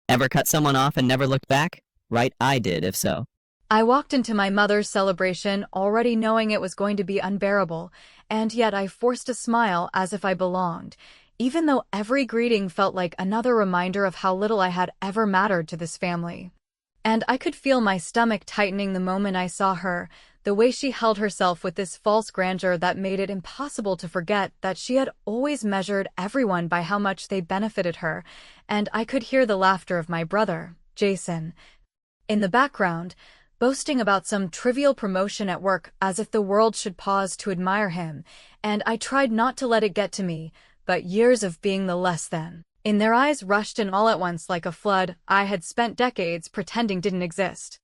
Ever cut someone off and never looked back? Right, I did, if so. I walked into my mother's celebration already knowing it was going to be unbearable, and yet I forced a smile as if I belonged, even though every greeting felt like another reminder of how little I had ever mattered to this family. And I could feel my stomach tightening the moment I saw her, the way she held herself with this false grandeur that made it impossible to forget that she had always measured everyone by how much they benefited her, and I could hear the laughter of my brother, Jason, in the background, boasting about some trivial promotion at work as if the world should pause to admire him, and I tried not to let it get to me, but years of being the less than in their eyes rushed in all at once like a flood I had spent decades pretending didn't exist.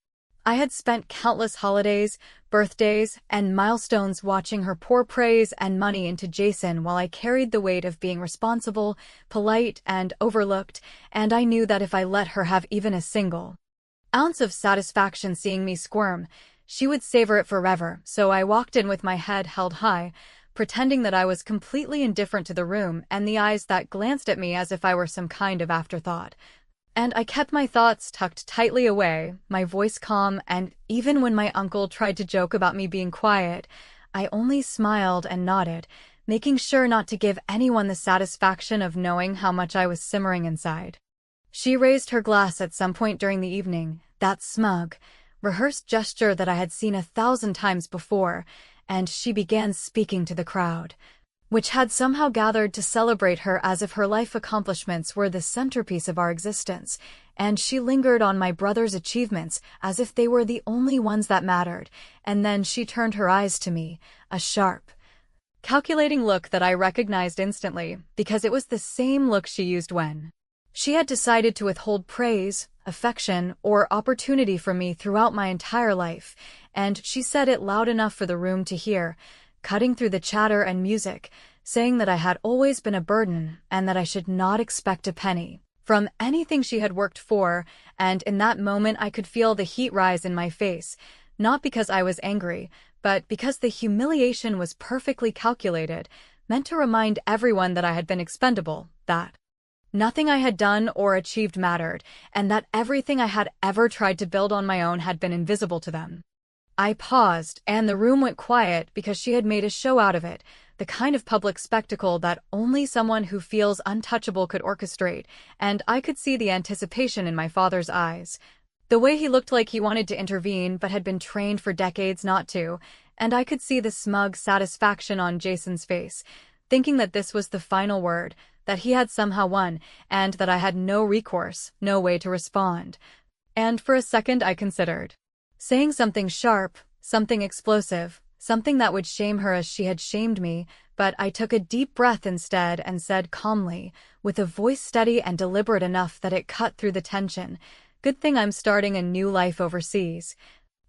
I had spent countless holidays, birthdays, and milestones watching her pour praise and money into Jason while I carried the weight of being responsible, polite, and overlooked, and I knew that if I let her have even a single ounce of satisfaction seeing me squirm, she would savor it forever, so I walked in with my head held high, pretending that I was completely indifferent to the room and the eyes that glanced at me as if I were some kind of afterthought. And I kept my thoughts tucked tightly away, my voice calm, and even when my uncle tried to joke about me being quiet, I only smiled and nodded, making sure not to give anyone the satisfaction of knowing how much I was simmering inside. She raised her glass at some point during the evening, that smug, rehearsed gesture that I had seen 1,000 times before, and she began speaking to the crowd, which had somehow gathered to celebrate her as if her life accomplishments were the centerpiece of our existence, and she lingered on my brother's achievements as if they were the only ones that mattered, and then she turned her eyes to me, a sharp, calculating look that I recognized instantly, because it was the same look she used when she had decided to withhold praise, affection, or opportunity from me throughout my entire life, and she said it loud enough for the room to hear, cutting through the chatter and music, saying that I had always been a burden and that I should not expect a penny from anything she had worked for, and in that moment I could feel the heat rise in my face, not because I was angry, but because the humiliation was perfectly calculated, meant to remind everyone that I had been expendable, that nothing I had done or achieved mattered, and that everything I had ever tried to build on my own had been invisible to them. I paused, and the room went quiet because she had made a show out of it, the kind of public spectacle that only someone who feels untouchable could orchestrate, and I could see the anticipation in my father's eyes. The way he looked like he wanted to intervene but had been trained for decades not to, and I could see the smug satisfaction on Jason's face, thinking that this was the final word, that he had somehow won, and that I had no recourse, no way to respond. And for a second I considered saying something sharp, something explosive, something that would shame her as she had shamed me, but I took a deep breath instead and said calmly, with a voice steady and deliberate enough that it cut through the tension, "Good thing I'm starting a new life overseas."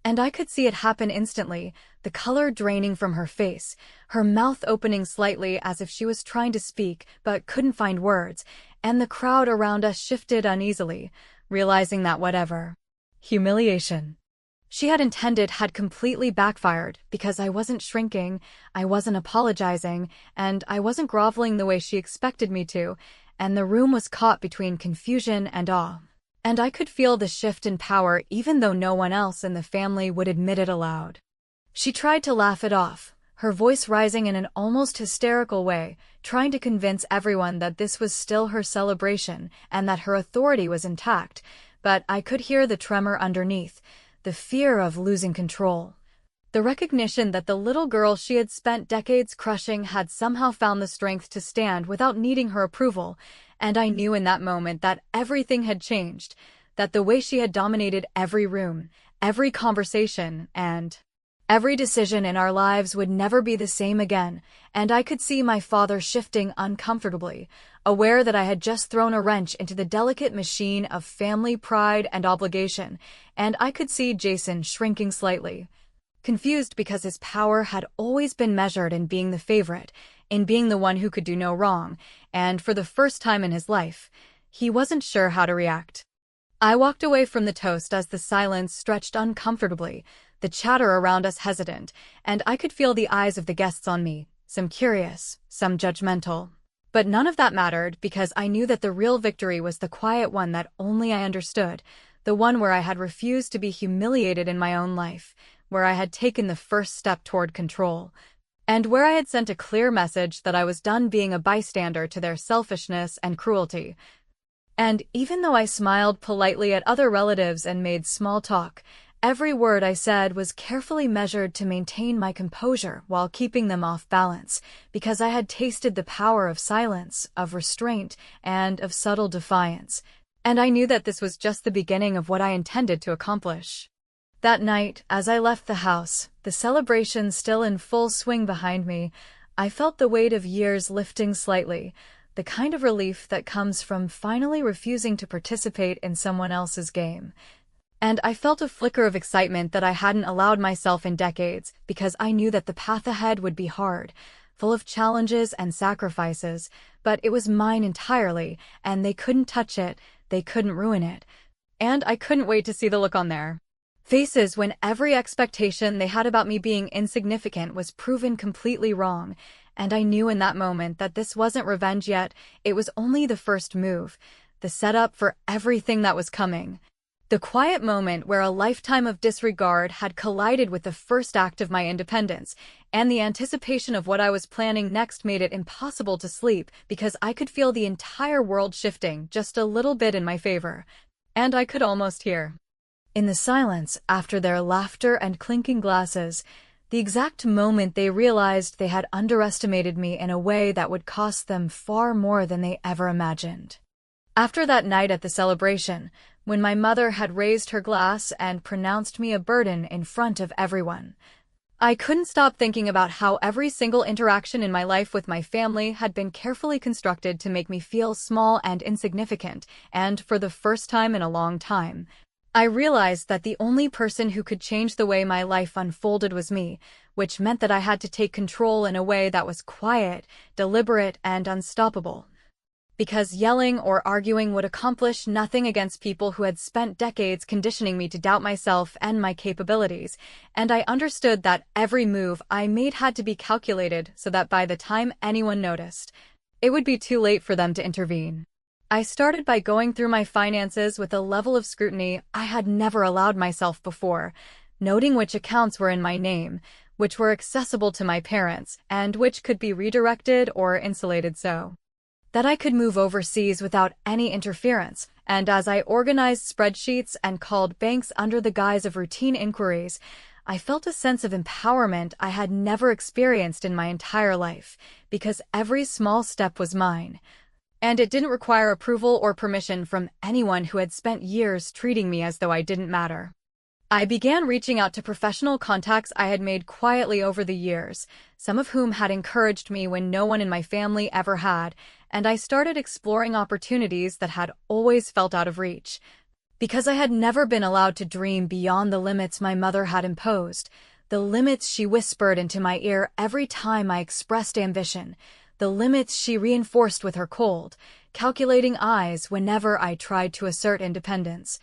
And I could see it happen instantly, the color draining from her face, her mouth opening slightly as if she was trying to speak but couldn't find words, and the crowd around us shifted uneasily, realizing that whatever humiliation she had intended had completely backfired because I wasn't shrinking, I wasn't apologizing, and I wasn't groveling the way she expected me to, and the room was caught between confusion and awe. And I could feel the shift in power even though no one else in the family would admit it aloud. She tried to laugh it off, her voice rising in an almost hysterical way, trying to convince everyone that this was still her celebration and that her authority was intact, but I could hear the tremor underneath, the fear of losing control. The recognition that the little girl she had spent decades crushing had somehow found the strength to stand without needing her approval, and I knew in that moment that everything had changed, that the way she had dominated every room, every conversation, and every decision in our lives would never be the same again, and I could see my father shifting uncomfortably, aware that I had just thrown a wrench into the delicate machine of family pride and obligation, and I could see Jason shrinking slightly, confused because his power had always been measured in being the favorite, in being the one who could do no wrong, and for the first time in his life, he wasn't sure how to react. I walked away from the toast as the silence stretched uncomfortably, the chatter around us hesitant, and I could feel the eyes of the guests on me, some curious, some judgmental. But none of that mattered because I knew that the real victory was the quiet one that only I understood, the one where I had refused to be humiliated in my own life, where I had taken the first step toward control, and where I had sent a clear message that I was done being a bystander to their selfishness and cruelty. And even though I smiled politely at other relatives and made small talk, every word I said was carefully measured to maintain my composure while keeping them off balance, because I had tasted the power of silence, of restraint, and of subtle defiance, and I knew that this was just the beginning of what I intended to accomplish. That night, as I left the house, the celebration still in full swing behind me, I felt the weight of years lifting slightly, the kind of relief that comes from finally refusing to participate in someone else's game. And I felt a flicker of excitement that I hadn't allowed myself in decades, because I knew that the path ahead would be hard, full of challenges and sacrifices, but it was mine entirely, and they couldn't touch it, they couldn't ruin it. And I couldn't wait to see the look on their faces when every expectation they had about me being insignificant was proven completely wrong. And I knew in that moment that this wasn't revenge yet, it was only the first move, the setup for everything that was coming. The quiet moment where a lifetime of disregard had collided with the first act of my independence, and the anticipation of what I was planning next made it impossible to sleep because I could feel the entire world shifting just a little bit in my favor. And I could almost hear, in the silence after their laughter and clinking glasses, the exact moment they realized they had underestimated me in a way that would cost them far more than they ever imagined. After that night at the celebration, when my mother had raised her glass and pronounced me a burden in front of everyone, I couldn't stop thinking about how every single interaction in my life with my family had been carefully constructed to make me feel small and insignificant, and for the first time in a long time, I realized that the only person who could change the way my life unfolded was me, which meant that I had to take control in a way that was quiet, deliberate, and unstoppable. Because yelling or arguing would accomplish nothing against people who had spent decades conditioning me to doubt myself and my capabilities, and I understood that every move I made had to be calculated so that by the time anyone noticed, it would be too late for them to intervene. I started by going through my finances with a level of scrutiny I had never allowed myself before, noting which accounts were in my name, which were accessible to my parents, and which could be redirected or insulated so that I could move overseas without any interference. And as I organized spreadsheets and called banks under the guise of routine inquiries, I felt a sense of empowerment I had never experienced in my entire life, because every small step was mine. And it didn't require approval or permission from anyone who had spent years treating me as though I didn't matter. I began reaching out to professional contacts I had made quietly over the years, some of whom had encouraged me when no one in my family ever had, and I started exploring opportunities that had always felt out of reach. Because I had never been allowed to dream beyond the limits my mother had imposed, the limits she whispered into my ear every time I expressed ambition, the limits she reinforced with her cold, calculating eyes whenever I tried to assert independence.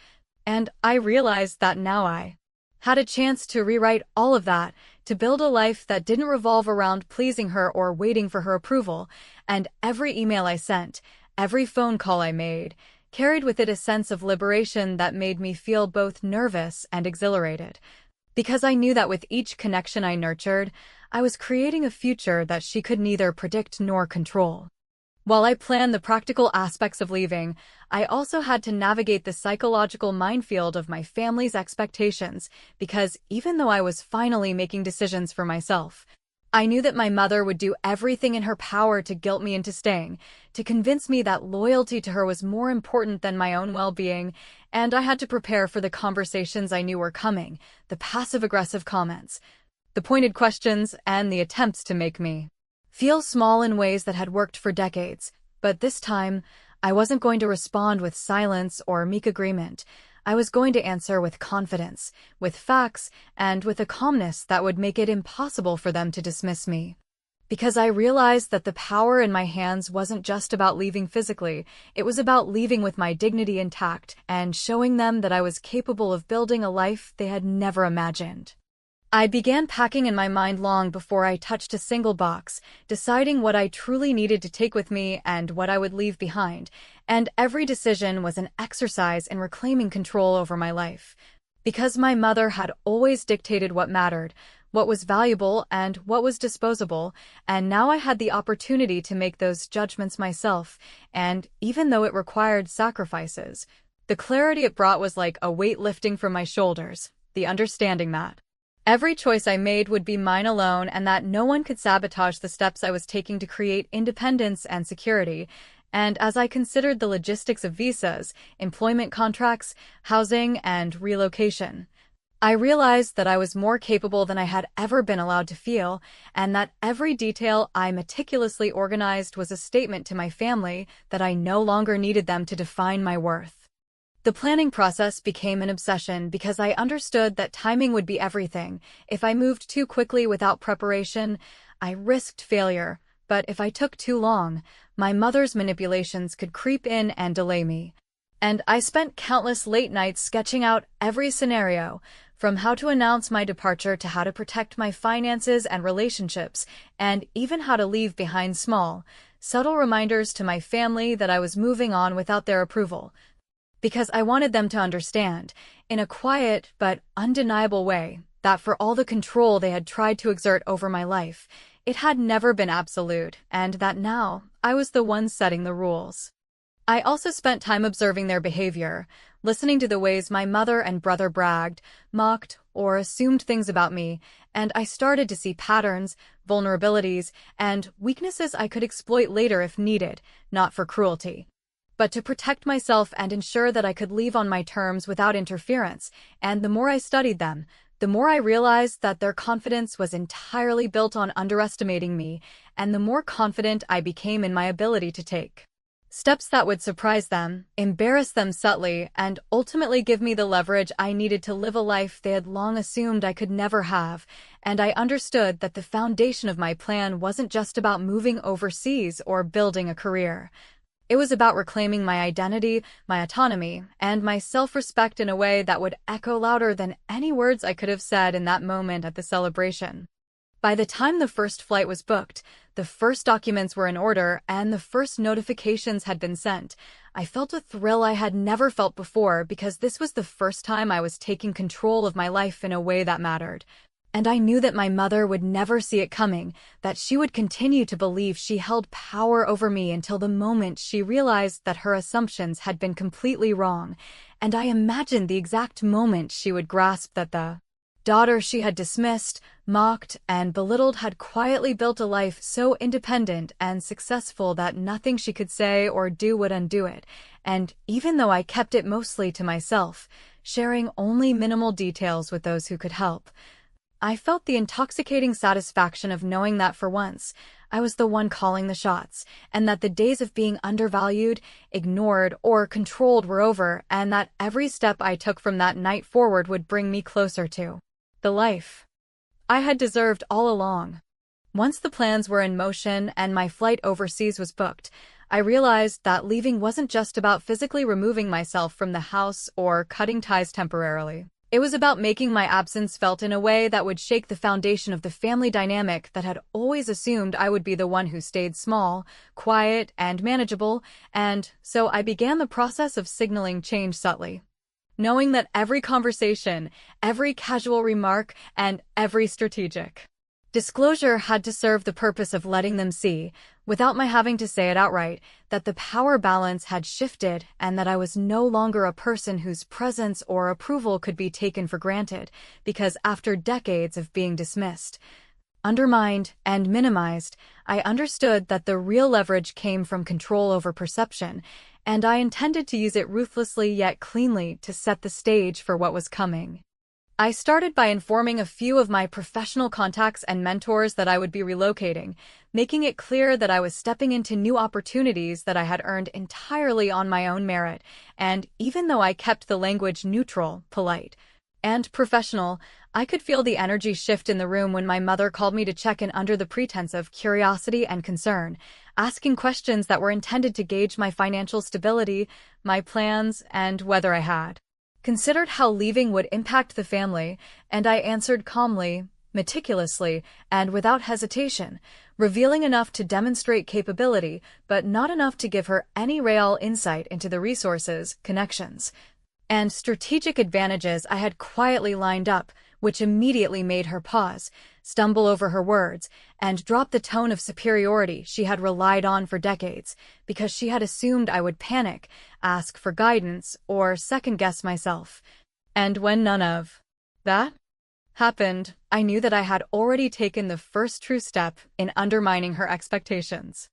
And I realized that now I had a chance to rewrite all of that, to build a life that didn't revolve around pleasing her or waiting for her approval, and every email I sent, every phone call I made, carried with it a sense of liberation that made me feel both nervous and exhilarated. Because I knew that with each connection I nurtured, I was creating a future that she could neither predict nor control. While I planned the practical aspects of leaving, I also had to navigate the psychological minefield of my family's expectations, because even though I was finally making decisions for myself, I knew that my mother would do everything in her power to guilt me into staying, to convince me that loyalty to her was more important than my own well-being, and I had to prepare for the conversations I knew were coming, the passive-aggressive comments, the pointed questions, and the attempts to make me feel small in ways that had worked for decades. But this time, I wasn't going to respond with silence or meek agreement. I was going to answer with confidence, with facts, and with a calmness that would make it impossible for them to dismiss me. Because I realized that the power in my hands wasn't just about leaving physically, it was about leaving with my dignity intact and showing them that I was capable of building a life they had never imagined. I began packing in my mind long before I touched a single box, deciding what I truly needed to take with me and what I would leave behind, and every decision was an exercise in reclaiming control over my life. Because my mother had always dictated what mattered, what was valuable and what was disposable, and now I had the opportunity to make those judgments myself, and even though it required sacrifices, the clarity it brought was like a weight lifting from my shoulders, the understanding that every choice I made would be mine alone and that no one could sabotage the steps I was taking to create independence and security. And as I considered the logistics of visas, employment contracts, housing, and relocation, I realized that I was more capable than I had ever been allowed to feel, and that every detail I meticulously organized was a statement to my family that I no longer needed them to define my worth. The planning process became an obsession because I understood that timing would be everything. If I moved too quickly without preparation, I risked failure, but if I took too long, my mother's manipulations could creep in and delay me. And I spent countless late nights sketching out every scenario, from how to announce my departure to how to protect my finances and relationships, and even how to leave behind small, subtle reminders to my family that I was moving on without their approval. Because I wanted them to understand, in a quiet but undeniable way, that for all the control they had tried to exert over my life, it had never been absolute, and that now I was the one setting the rules. I also spent time observing their behavior, listening to the ways my mother and brother bragged, mocked, or assumed things about me, and I started to see patterns, vulnerabilities, and weaknesses I could exploit later if needed, not for cruelty, but to protect myself and ensure that I could leave on my terms without interference. And the more I studied them, the more I realized that their confidence was entirely built on underestimating me, and the more confident I became in my ability to take steps that would surprise them, embarrass them subtly, and ultimately give me the leverage I needed to live a life they had long assumed I could never have. And I understood that the foundation of my plan wasn't just about moving overseas or building a career. It was about reclaiming my identity, my autonomy, and my self-respect in a way that would echo louder than any words I could have said in that moment at the celebration. By the time the first flight was booked, the first documents were in order, and the first notifications had been sent, I felt a thrill I had never felt before because this was the first time I was taking control of my life in a way that mattered. And I knew that my mother would never see it coming, that she would continue to believe she held power over me until the moment she realized that her assumptions had been completely wrong, and I imagined the exact moment she would grasp that the daughter she had dismissed, mocked, and belittled had quietly built a life so independent and successful that nothing she could say or do would undo it. And even though I kept it mostly to myself, sharing only minimal details with those who could help, I felt the intoxicating satisfaction of knowing that for once, I was the one calling the shots, and that the days of being undervalued, ignored, or controlled were over, and that every step I took from that night forward would bring me closer to the life I had deserved all along. Once the plans were in motion and my flight overseas was booked, I realized that leaving wasn't just about physically removing myself from the house or cutting ties temporarily. It was about making my absence felt in a way that would shake the foundation of the family dynamic that had always assumed I would be the one who stayed small, quiet, and manageable, and so I began the process of signaling change subtly, knowing that every conversation, every casual remark, and every strategic disclosure had to serve the purpose of letting them see, without my having to say it outright, that the power balance had shifted and that I was no longer a person whose presence or approval could be taken for granted, because after decades of being dismissed, undermined, and minimized, I understood that the real leverage came from control over perception, and I intended to use it ruthlessly yet cleanly to set the stage for what was coming. I started by informing a few of my professional contacts and mentors that I would be relocating, making it clear that I was stepping into new opportunities that I had earned entirely on my own merit, and even though I kept the language neutral, polite, and professional, I could feel the energy shift in the room when my mother called me to check in under the pretense of curiosity and concern, asking questions that were intended to gauge my financial stability, my plans, and whether I had considered how leaving would impact the family, and I answered calmly, meticulously, and without hesitation, revealing enough to demonstrate capability, but not enough to give her any real insight into the resources, connections, and strategic advantages I had quietly lined up, which immediately made her pause, stumble over her words, and drop the tone of superiority she had relied on for decades, because she had assumed I would panic, ask for guidance, or second-guess myself. And when none of that happened, I knew that I had already taken the first true step in undermining her expectations.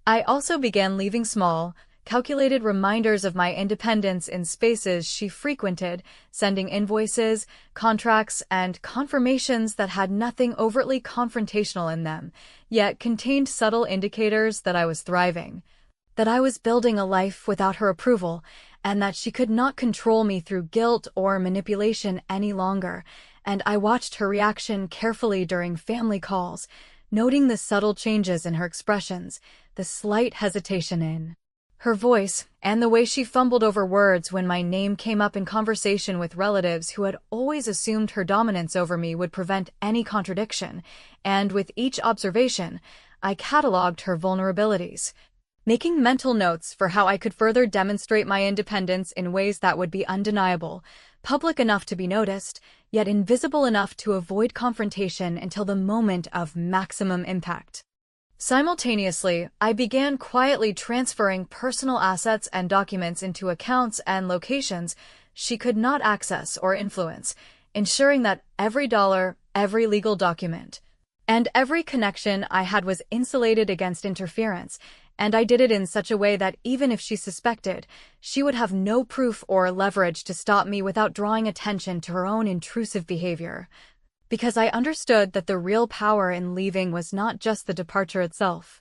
I also began leaving small, calculated reminders of my independence in spaces she frequented, sending invoices, contracts, and confirmations that had nothing overtly confrontational in them, yet contained subtle indicators that I was thriving, that I was building a life without her approval, and that she could not control me through guilt or manipulation any longer. And I watched her reaction carefully during family calls, noting the subtle changes in her expressions, the slight hesitation in her voice, and the way she fumbled over words when my name came up in conversation with relatives who had always assumed her dominance over me would prevent any contradiction, and with each observation, I catalogued her vulnerabilities, making mental notes for how I could further demonstrate my independence in ways that would be undeniable, public enough to be noticed, yet invisible enough to avoid confrontation until the moment of maximum impact. Simultaneously, I began quietly transferring personal assets and documents into accounts and locations she could not access or influence, ensuring that every dollar, every legal document, and every connection I had was insulated against interference, and I did it in such a way that even if she suspected, she would have no proof or leverage to stop me without drawing attention to her own intrusive behavior. Because I understood that the real power in leaving was not just the departure itself,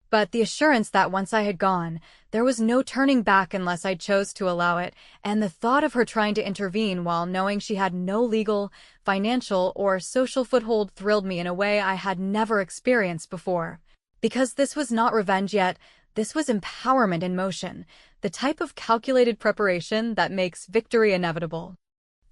but the assurance that once I had gone, there was no turning back unless I chose to allow it, and the thought of her trying to intervene while knowing she had no legal, financial, or social foothold thrilled me in a way I had never experienced before. Because this was not revenge yet, this was empowerment in motion, the type of calculated preparation that makes victory inevitable.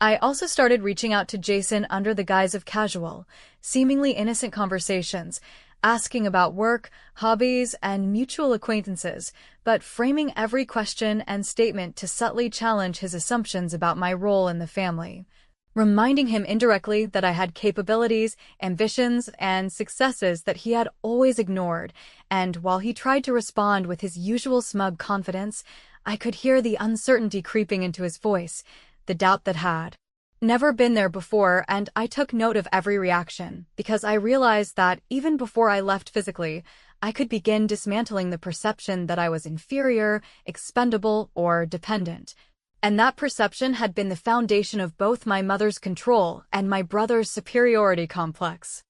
I also started reaching out to Jason under the guise of casual, seemingly innocent conversations, asking about work, hobbies, and mutual acquaintances, but framing every question and statement to subtly challenge his assumptions about my role in the family, reminding him indirectly that I had capabilities, ambitions, and successes that he had always ignored, and while he tried to respond with his usual smug confidence, I could hear the uncertainty creeping into his voice, the doubt that had never been there before, and I took note of every reaction, because I realized that even before I left physically, I could begin dismantling the perception that I was inferior, expendable, or dependent. And that perception had been the foundation of both my mother's control and my brother's superiority complex.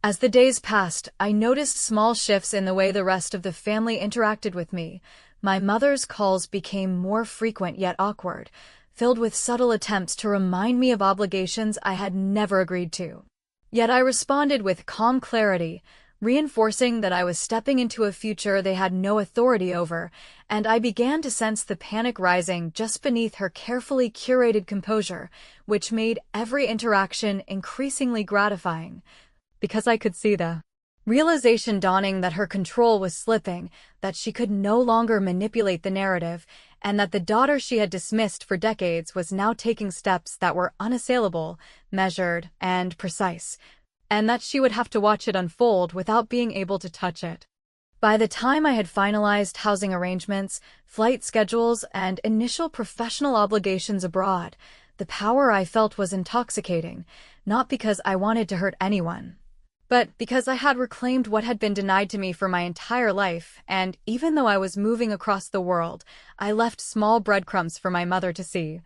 As the days passed, I noticed small shifts in the way the rest of the family interacted with me. My mother's calls became more frequent yet awkward, filled with subtle attempts to remind me of obligations I had never agreed to. Yet I responded with calm clarity, reinforcing that I was stepping into a future they had no authority over, and I began to sense the panic rising just beneath her carefully curated composure, which made every interaction increasingly gratifying, because I could see the realization dawning that her control was slipping, that she could no longer manipulate the narrative, and that the daughter she had dismissed for decades was now taking steps that were unassailable, measured, and precise, and that she would have to watch it unfold without being able to touch it. By the time I had finalized housing arrangements, flight schedules, and initial professional obligations abroad, the power I felt was intoxicating, not because I wanted to hurt anyone, but because I had reclaimed what had been denied to me for my entire life, and even though I was moving across the world, I left small breadcrumbs for my mother to see,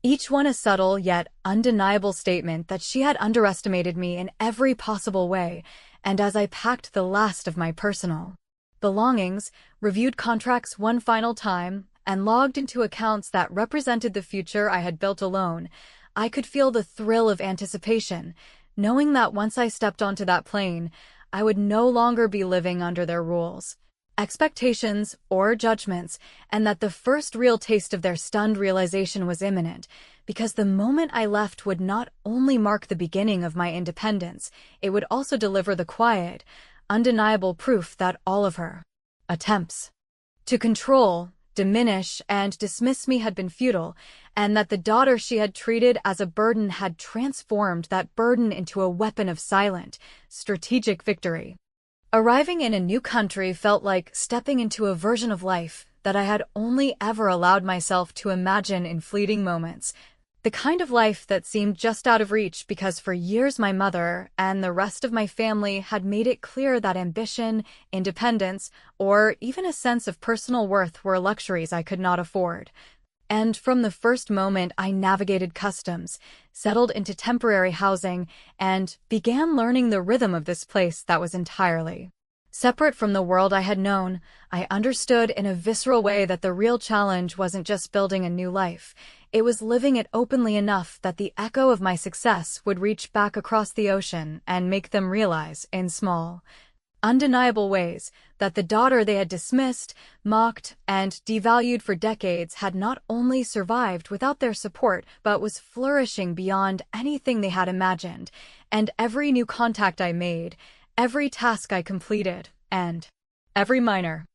each one a subtle yet undeniable statement that she had underestimated me in every possible way. And as I packed the last of my personal belongings, reviewed contracts one final time, and logged into accounts that represented the future I had built alone, I could feel the thrill of anticipation, knowing that once I stepped onto that plane, I would no longer be living under their rules. expectations, or judgments, and that the first real taste of their stunned realization was imminent, because the moment I left would not only mark the beginning of my independence, it would also deliver the quiet, undeniable proof that all of her attempts to control, diminish, and dismiss me had been futile, and that the daughter she had treated as a burden had transformed that burden into a weapon of silent, strategic victory. Arriving in a new country felt like stepping into a version of life that I had only ever allowed myself to imagine in fleeting moments. The kind of life that seemed just out of reach because for years my mother and the rest of my family had made it clear that ambition, independence, or even a sense of personal worth were luxuries I could not afford. And from the first moment I navigated customs, settled into temporary housing, and began learning the rhythm of this place that was entirely separate from the world I had known, I understood in a visceral way that the real challenge wasn't just building a new life. It was living it openly enough that the echo of my success would reach back across the ocean and make them realize, in small, undeniable ways, that the daughter they had dismissed, mocked, and devalued for decades had not only survived without their support, but was flourishing beyond anything they had imagined. And every new contact I made, every task I completed, and every minor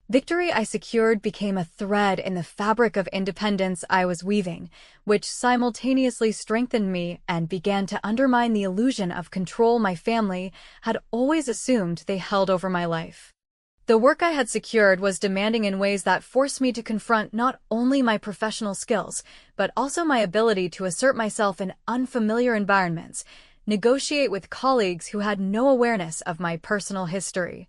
victory I secured became a thread in the fabric of independence I was weaving, which simultaneously strengthened me and began to undermine the illusion of control my family had always assumed they held over my life. The work I had secured was demanding in ways that forced me to confront not only my professional skills, but also my ability to assert myself in unfamiliar environments, negotiate with colleagues who had no awareness of my personal history,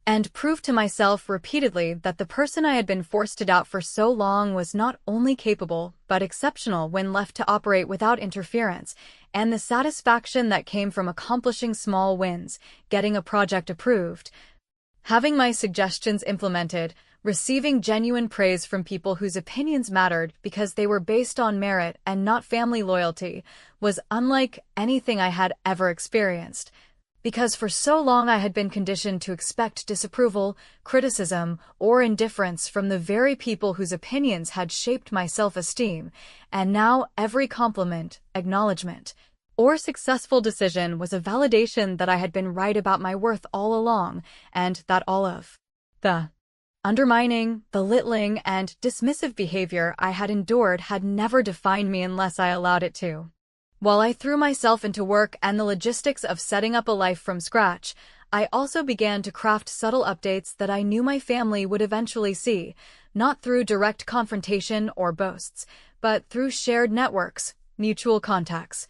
and prove to myself repeatedly that the person I had been forced to doubt for so long was not only capable, but exceptional when left to operate without interference, and the satisfaction that came from accomplishing small wins, getting a project approved, having my suggestions implemented, receiving genuine praise from people whose opinions mattered because they were based on merit and not family loyalty, was unlike anything I had ever experienced. Because for so long I had been conditioned to expect disapproval, criticism, or indifference from the very people whose opinions had shaped my self-esteem, and now every compliment, acknowledgement, or successful decision was a validation that I had been right about my worth all along, and that all of the undermining, belittling, and dismissive behavior I had endured had never defined me unless I allowed it to. While I threw myself into work and the logistics of setting up a life from scratch, I also began to craft subtle updates that I knew my family would eventually see, not through direct confrontation or boasts, but through shared networks, mutual contacts,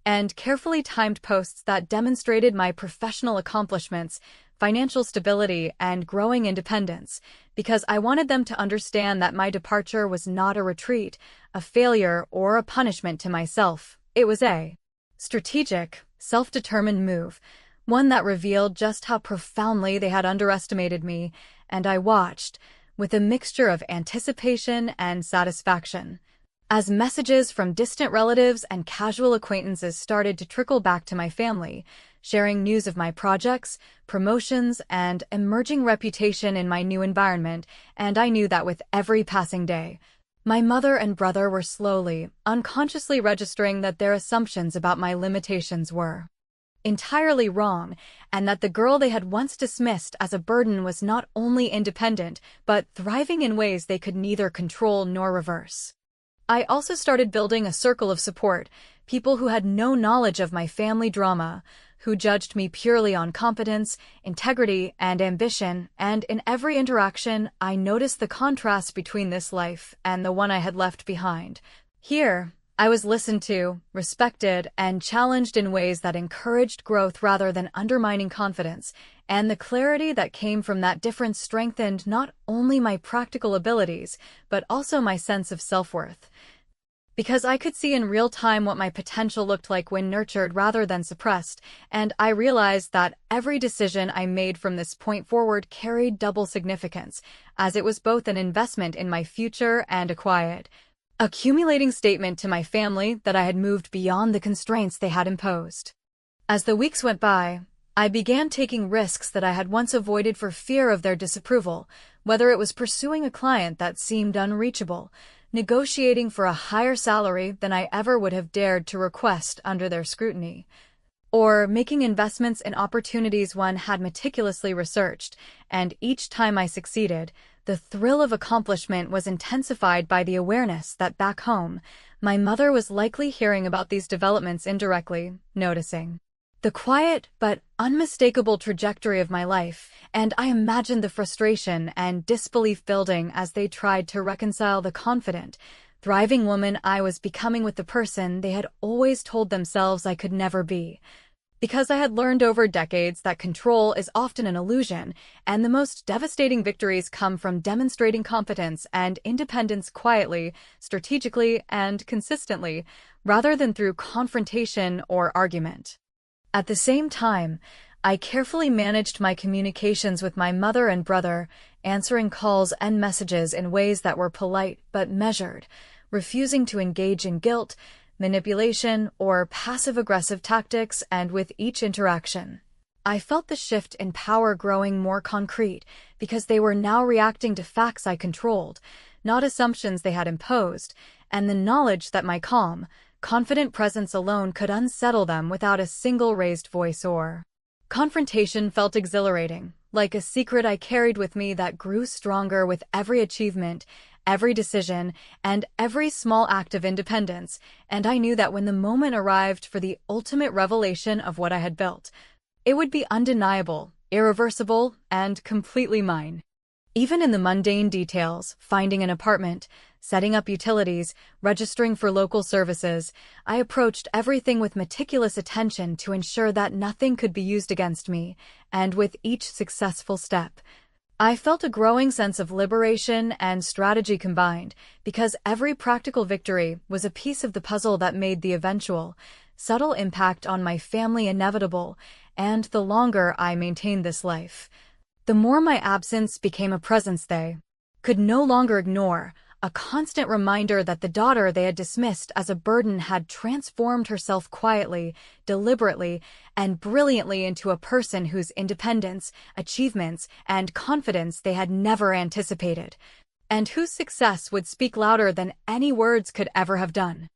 and carefully timed posts that demonstrated my professional accomplishments, financial stability, and growing independence, because I wanted them to understand that my departure was not a retreat, a failure, or a punishment to myself. It was a strategic, self-determined move, one that revealed just how profoundly they had underestimated me, and I watched, with a mixture of anticipation and satisfaction, as messages from distant relatives and casual acquaintances started to trickle back to my family, sharing news of my projects, promotions, and emerging reputation in my new environment, and I knew that with every passing day, my mother and brother were slowly, unconsciously registering that their assumptions about my limitations were entirely wrong, and that the girl they had once dismissed as a burden was not only independent, but thriving in ways they could neither control nor reverse. I also started building a circle of support, people who had no knowledge of my family drama, who judged me purely on competence, integrity, and ambition, and in every interaction, I noticed the contrast between this life and the one I had left behind. Here, I was listened to, respected, and challenged in ways that encouraged growth rather than undermining confidence, and the clarity that came from that difference strengthened not only my practical abilities, but also my sense of self-worth. Because I could see in real time what my potential looked like when nurtured rather than suppressed, and I realized that every decision I made from this point forward carried double significance, as it was both an investment in my future and a quiet, accumulating statement to my family that I had moved beyond the constraints they had imposed. As the weeks went by, I began taking risks that I had once avoided for fear of their disapproval, whether it was pursuing a client that seemed unreachable, negotiating for a higher salary than I ever would have dared to request under their scrutiny, or making investments in opportunities one had meticulously researched, and each time I succeeded, the thrill of accomplishment was intensified by the awareness that back home, my mother was likely hearing about these developments indirectly, noticing the quiet but unmistakable trajectory of my life, and I imagined the frustration and disbelief building as they tried to reconcile the confident, thriving woman I was becoming with the person they had always told themselves I could never be. Because I had learned over decades that control is often an illusion, and the most devastating victories come from demonstrating competence and independence quietly, strategically, and consistently, rather than through confrontation or argument. At the same time, I carefully managed my communications with my mother and brother, answering calls and messages in ways that were polite but measured, refusing to engage in guilt, manipulation, or passive-aggressive tactics, and with each interaction, I felt the shift in power growing more concrete because they were now reacting to facts I controlled, not assumptions they had imposed, and the knowledge that my calm, confident presence alone could unsettle them without a single raised voice or confrontation felt exhilarating, like a secret I carried with me that grew stronger with every achievement, every decision, and every small act of independence, and I knew that when the moment arrived for the ultimate revelation of what I had built, it would be undeniable, irreversible, and completely mine. Even in the mundane details, finding an apartment, setting up utilities, registering for local services, I approached everything with meticulous attention to ensure that nothing could be used against me, and with each successful step, I felt a growing sense of liberation and strategy combined, because every practical victory was a piece of the puzzle that made the eventual, subtle impact on my family inevitable, and the longer I maintained this life, the more my absence became a presence they could no longer ignore, a constant reminder that the daughter they had dismissed as a burden had transformed herself quietly, deliberately, and brilliantly into a person whose independence, achievements, and confidence they had never anticipated, and whose success would speak louder than any words could ever have done.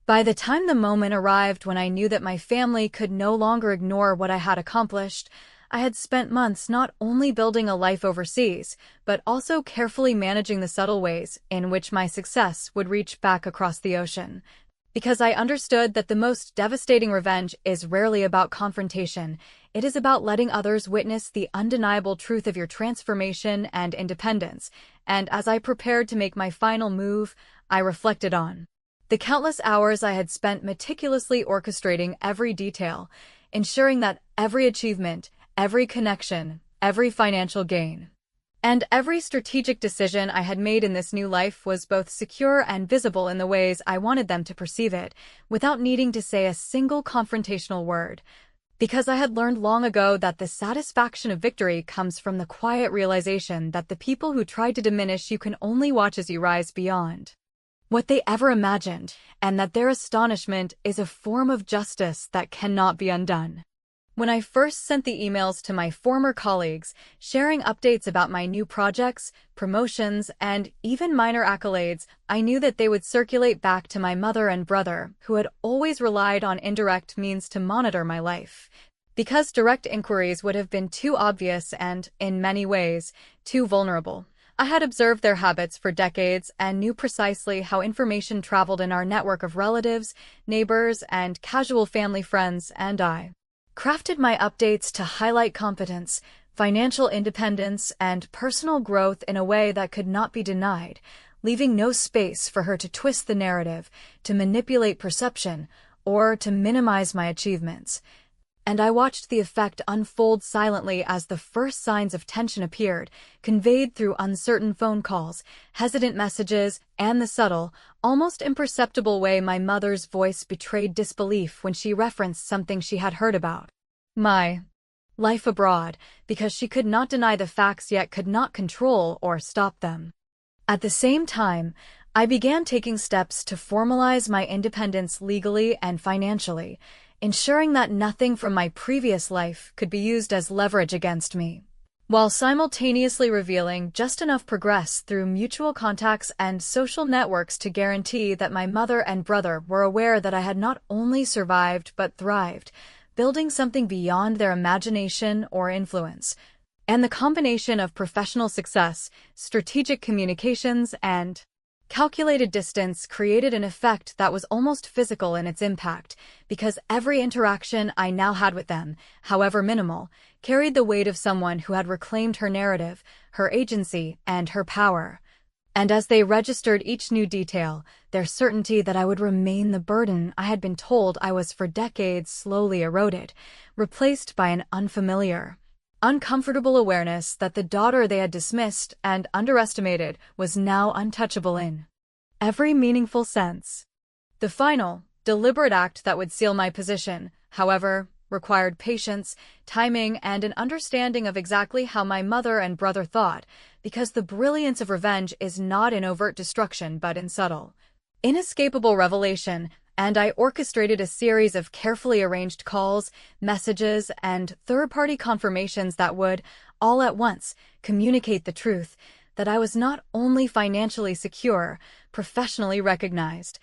By the time the moment arrived when I knew that my family could no longer ignore what I had accomplished, I had spent months not only building a life overseas, but also carefully managing the subtle ways in which my success would reach back across the ocean. Because I understood that the most devastating revenge is rarely about confrontation, it is about letting others witness the undeniable truth of your transformation and independence, and as I prepared to make my final move, I reflected on the countless hours I had spent meticulously orchestrating every detail, ensuring that every achievement, every connection, every financial gain, and every strategic decision I had made in this new life was both secure and visible in the ways I wanted them to perceive it, without needing to say a single confrontational word. Because I had learned long ago that the satisfaction of victory comes from the quiet realization that the people who tried to diminish you can only watch as you rise beyond what they ever imagined, and that their astonishment is a form of justice that cannot be undone. When I first sent the emails to my former colleagues, sharing updates about my new projects, promotions, and even minor accolades, I knew that they would circulate back to my mother and brother, who had always relied on indirect means to monitor my life. Because direct inquiries would have been too obvious and, in many ways, too vulnerable. I had observed their habits for decades and knew precisely how information traveled in our network of relatives, neighbors, and casual family friends, and I crafted my updates to highlight competence, financial independence, and personal growth in a way that could not be denied, leaving no space for her to twist the narrative, to manipulate perception, or to minimize my achievements. And I watched the effect unfold silently as the first signs of tension appeared, conveyed through uncertain phone calls, hesitant messages, and the subtle, almost imperceptible way my mother's voice betrayed disbelief when she referenced something she had heard about my life abroad, because she could not deny the facts yet could not control or stop them. At the same time, I began taking steps to formalize my independence legally and financially, ensuring that nothing from my previous life could be used as leverage against me, while simultaneously revealing just enough progress through mutual contacts and social networks to guarantee that my mother and brother were aware that I had not only survived but thrived, building something beyond their imagination or influence. And the combination of professional success, strategic communications, and calculated distance created an effect that was almost physical in its impact, because every interaction I now had with them, however minimal, carried the weight of someone who had reclaimed her narrative, her agency, and her power. And as they registered each new detail, their certainty that I would remain the burden I had been told I was for decades slowly eroded, replaced by an unfamiliar, uncomfortable awareness that the daughter they had dismissed and underestimated was now untouchable in every meaningful sense. The final, deliberate act that would seal my position, however, required patience, timing, and an understanding of exactly how my mother and brother thought, because the brilliance of revenge is not in overt destruction but in subtle, inescapable revelation, and I orchestrated a series of carefully arranged calls, messages, and third-party confirmations that would, all at once, communicate the truth that I was not only financially secure, professionally recognized,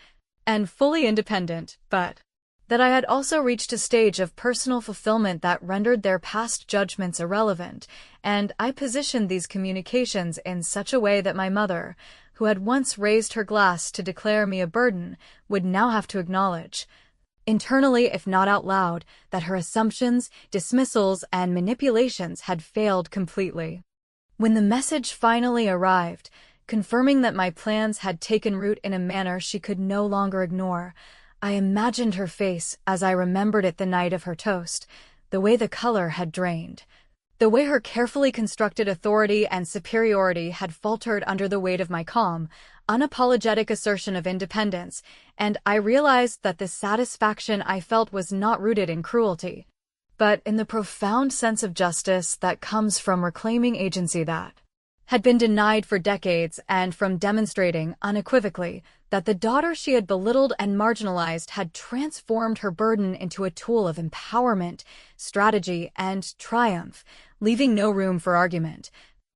and fully independent, but that I had also reached a stage of personal fulfillment that rendered their past judgments irrelevant, and I positioned these communications in such a way that my mother, who had once raised her glass to declare me a burden, would now have to acknowledge, internally if not out loud, that her assumptions, dismissals, and manipulations had failed completely. When the message finally arrived, confirming that my plans had taken root in a manner she could no longer ignore, I imagined her face as I remembered it the night of her toast, the way the color had drained, the way her carefully constructed authority and superiority had faltered under the weight of my calm, unapologetic assertion of independence, and I realized that the satisfaction I felt was not rooted in cruelty, but in the profound sense of justice that comes from reclaiming agency that had been denied for decades and from demonstrating unequivocally that the daughter she had belittled and marginalized had transformed her burden into a tool of empowerment, strategy, and triumph, leaving no room for argument,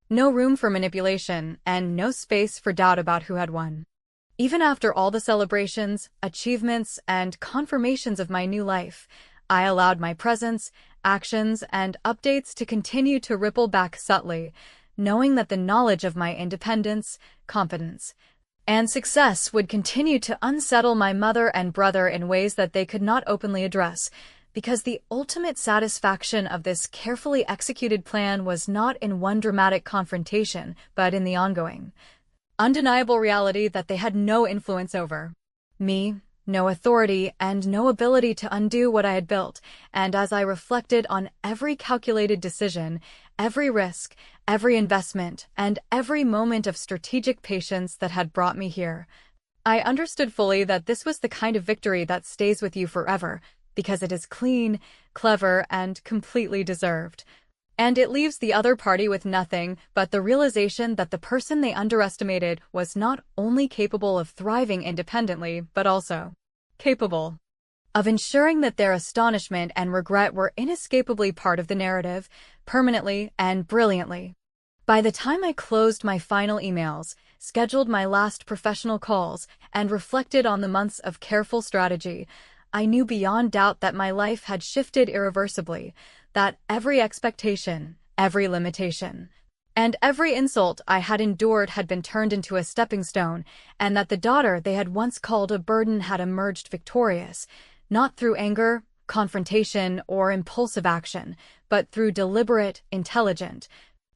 no room for manipulation, and no space for doubt about who had won. Even after all the celebrations, achievements, and confirmations of my new life, I allowed my presence, actions, and updates to continue to ripple back subtly, knowing that the knowledge of my independence, competence, and success would continue to unsettle my mother and brother in ways that they could not openly address, because the ultimate satisfaction of this carefully executed plan was not in one dramatic confrontation, but in the ongoing, undeniable reality that they had no influence over me, no authority, and no ability to undo what I had built. And as I reflected on every calculated decision, every risk, every investment, and every moment of strategic patience that had brought me here, I understood fully that this was the kind of victory that stays with you forever, because it is clean, clever, and completely deserved. And it leaves the other party with nothing but the realization that the person they underestimated was not only capable of thriving independently, but also capable of ensuring that their astonishment and regret were inescapably part of the narrative, permanently and brilliantly. By the time I closed my final emails, scheduled my last professional calls, and reflected on the months of careful strategy, I knew beyond doubt that my life had shifted irreversibly, that every expectation, every limitation, and every insult I had endured had been turned into a stepping stone, and that the daughter they had once called a burden had emerged victorious, not through anger, confrontation, or impulsive action, but through deliberate, intelligent,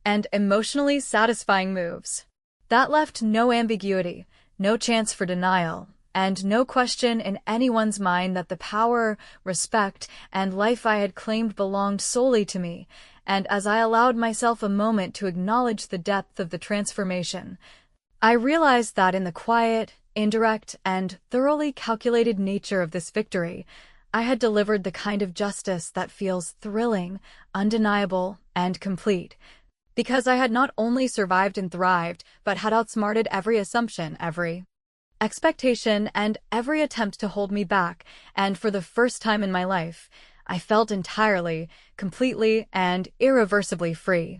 and emotionally satisfying moves. That left no ambiguity, no chance for denial, and no question in anyone's mind that the power, respect, and life I had claimed belonged solely to me. And as I allowed myself a moment to acknowledge the depth of the transformation, I realized that in the quiet, indirect, and thoroughly calculated nature of this victory, I had delivered the kind of justice that feels thrilling, undeniable, and complete, because I had not only survived and thrived, but had outsmarted every assumption, every expectation, and every attempt to hold me back, and for the first time in my life, I felt entirely, completely, and irreversibly free.